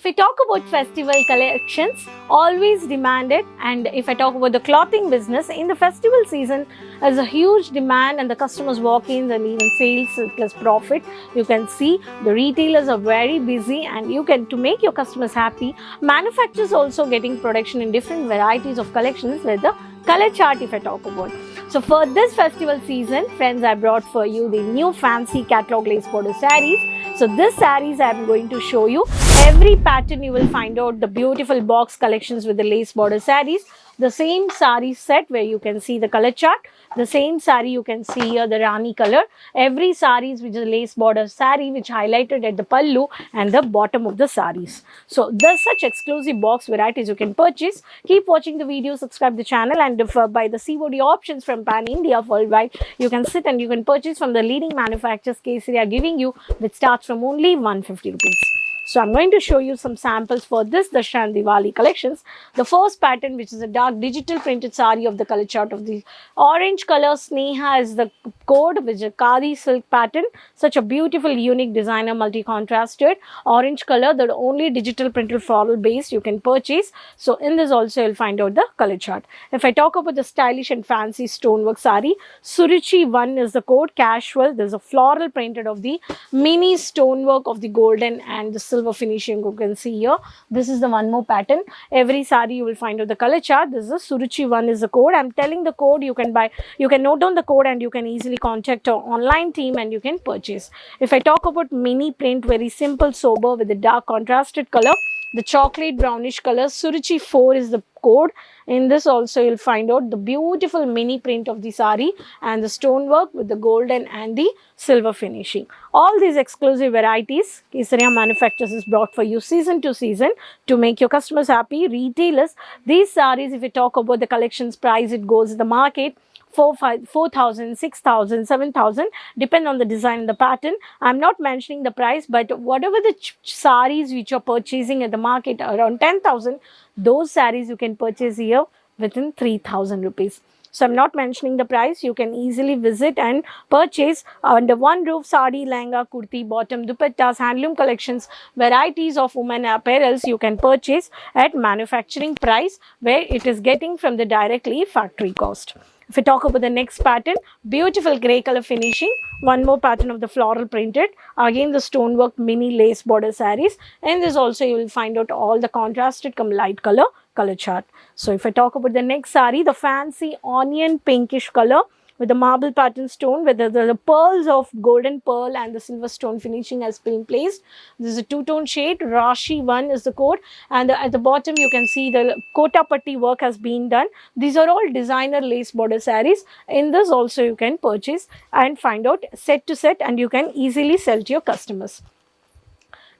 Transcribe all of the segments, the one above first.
If I talk about festival collections, always demanded, and if I talk about the clothing business, in the festival season, there's a huge demand and the customers walk in and even sales plus profit. You can see the retailers are very busy, and you can, to make your customers happy, manufacturers also getting production in different varieties of collections with the color chart if I talk about. So for this festival season, friends, I brought for you the new fancy catalog lace border sarees. So this sarees I am going to show you. Every pattern you will find out the beautiful box collections with the lace border sarees. The same saree set where you can see the color chart. The same saree you can see here the Rani color. Every sarees which is a lace border saree which highlighted at the pallu and the bottom of the sarees. So there's such exclusive box varieties you can purchase. Keep watching the video, subscribe the channel, and if by the COD options from Pan India worldwide, you can sit and you can purchase from the leading manufacturers Kesaria giving you, which starts from only 150 rupees. So I'm going to show you some samples for this Dussehra and Diwali collections. The first pattern, which is a dark digital printed saree of the color chart of the orange color. Sneha is the code, which is a Khadi silk pattern. Such a beautiful, unique designer, multi-contrasted orange color. The only digital printed floral base you can purchase. So in this also you'll find out the color chart. If I talk about the stylish and fancy stonework saree, Suruchi 1 is the code, casual. There's a floral printed of the mini stonework of the golden and the silver finishing you can see here. This is the one more pattern. Every saree you will find out the color chart. This is the Suruchi 1 is the code. I'm telling the code, you can buy, you can note down the code and you can easily contact our online team and you can purchase. If I talk about mini print, very simple, sober with the dark contrasted color, the chocolate brownish color, Suruchi 4 is the code. In this also you'll find out the beautiful mini print of the saree and the stonework with the golden and the silver finishing. All these exclusive varieties Kesaria manufacturers is brought for you season to season to make your customers happy. Retailers, these sarees, if we talk about the collections price, it goes in the market 4,000, 6,000, 7,000, depend on the design and the pattern. I'm not mentioning the price, but whatever the sarees which you're purchasing at the market around 10,000, those sarees you can purchase here within 3,000 rupees. So I'm not mentioning the price. You can easily visit and purchase under one roof saree, lehenga, kurti, bottom, dupattas, handloom collections, varieties of women apparels you can purchase at manufacturing price where it is getting from the directly factory cost. If we talk about the next pattern, beautiful grey color finishing, one more pattern of the floral printed, again the stonework mini lace border sarees, and this also you will find out all the contrasted light color chart. So if I talk about the next saree, the fancy onion pinkish color with the marble pattern stone with the pearls of golden pearl and the silver stone finishing has been placed. This is a two-tone shade. Rashi 1 is the code, and at the bottom you can see the kota patti work has been done. These are all designer lace border sarees. In this also you can purchase and find out set to set, and you can easily sell to your customers.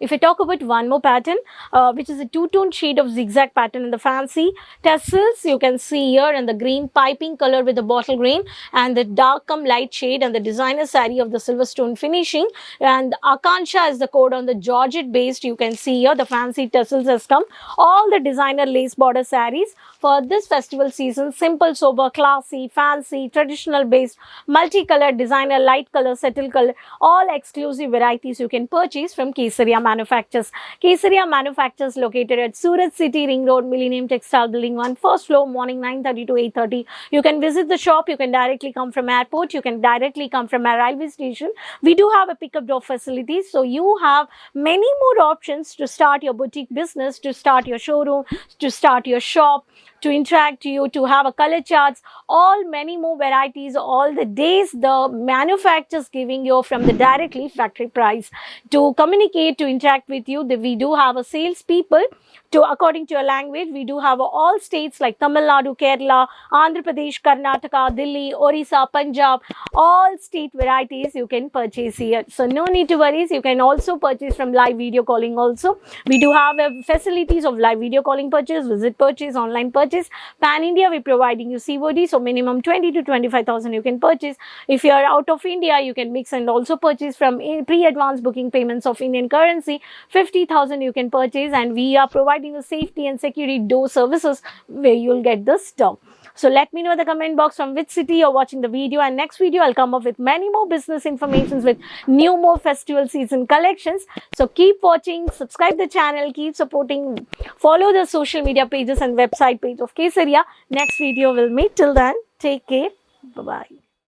If I talk about one more pattern, which is a two-tone shade of zigzag pattern in the fancy tassels, you can see here in the green piping color with the bottle green and the dark light shade and the designer saree of the silver stone finishing, and Akansha is the code on the Georgette based. You can see here the fancy tassels has come. All the designer lace border sarees for this festival season, simple, sober, classy, fancy, traditional based, multicolored, designer, light color, settle color, all exclusive varieties you can purchase from Kesaria manufacturers. Kesaria manufacturers located at Surat City Ring Road, Millennium Textile Building 1, first floor, morning 9:30 to 8:30. You can visit the shop. You can directly come from airport. You can directly come from a railway station. We do have a pickup drop facility, so you have many more options to start your boutique business, to start your showroom, to start your shop, to interact to you, to have a color charts, all many more varieties, all the days the manufacturers giving you from the directly factory price. To communicate, to interact with you, we do have a sales people to according to your language. We do have all states like Tamil Nadu, Kerala, Andhra Pradesh, Karnataka, Delhi, Orissa, Punjab, all state varieties you can purchase here. So no need to worry. You can also purchase from live video calling also. We do have facilities of live video calling purchase, visit purchase, online purchase. Pan India, we're providing you COD, so minimum 20 to 25,000 you can purchase. If you are out of India, you can mix and also purchase from pre-advance booking payments of Indian currency. 50,000 you can purchase, and we are providing the safety and security door services where you'll get the stock. So let me know in the comment box from which city you're watching the video, and next video I'll come up with many more business informations with new more festival season collections. So keep watching, subscribe the channel, keep supporting, follow the social media pages and website page of Kesaria. Next video we'll meet. Till then, take care. Bye-bye.